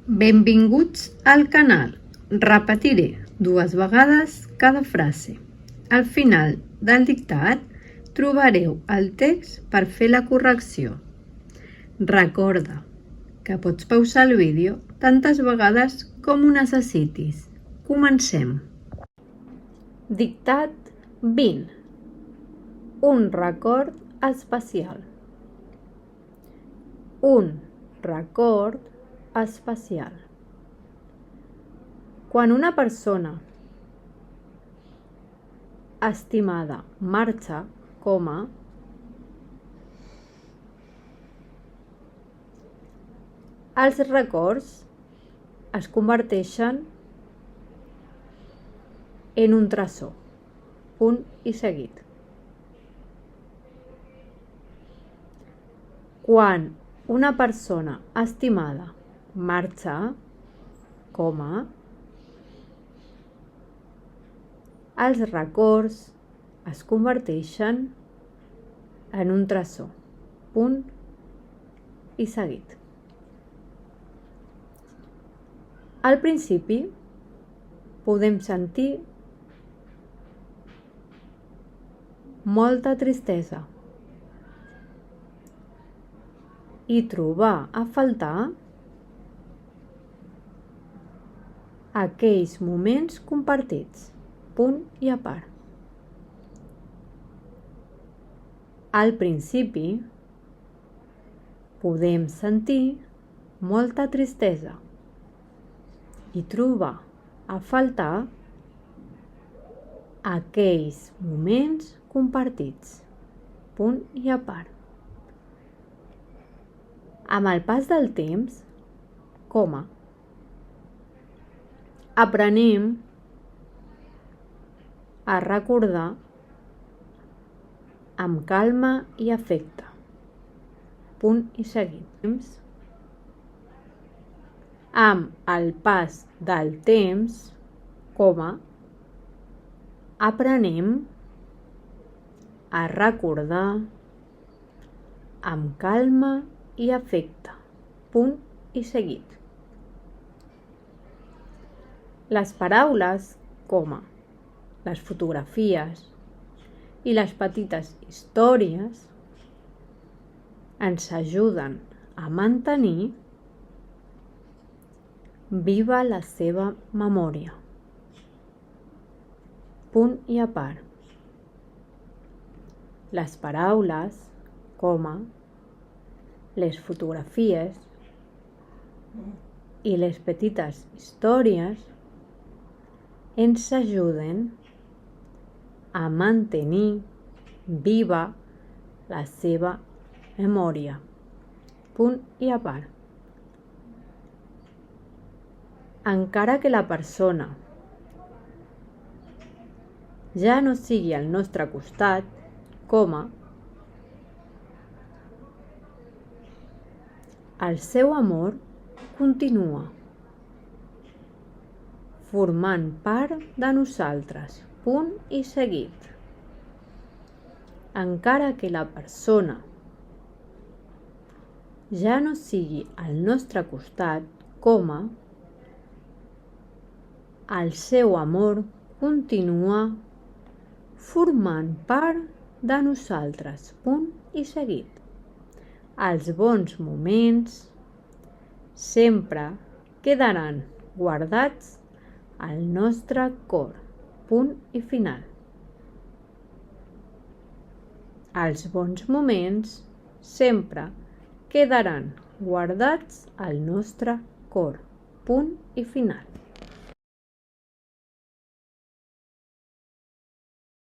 Benvinguts al canal. Repetiré 2 vegades cada frase. Al final del dictat trobareu el text per fer la correcció. Recorda que pots pausar el vídeo tantes vegades com ho necessitis. Comencem. Dictat 20. Un record especial. Un record especial. Quan una persona estimada marxa, els records es converteixen en un tresor. Punt i seguit. Quan una persona estimada marxa, els records es converteixen en un tresor. Punt i seguit. Al principi podem sentir molta tristesa i trobar a faltar aquells moments compartits. Punt i a part. Al principi podem sentir molta tristesa i trobar a faltar aquells moments compartits. Punt i a part. Amb el pas del temps, aprenem a recordar amb calma i afecte. Punt i seguit. Amb el pas del temps, aprenem a recordar amb calma i afecte. Punt i seguit. Les paraules, les fotografies i les petites històries ens ajuden a mantenir viva la seva memòria. Punt i a part. Les paraules, les fotografies i les petites històries ens ajuden a mantenir viva la seva memòria. Punt i a part. Encara que la persona ja no sigui al nostre costat, el seu amor continua formant part de nosaltres. Punt i seguit. Encara que la persona ja no sigui al nostre costat, el seu amor continua formant part de nosaltres. Punt i seguit. Els bons moments sempre quedaran guardats al nostre cor. Punt i final. Els bons moments sempre quedaran guardats al nostre cor. Punt i final.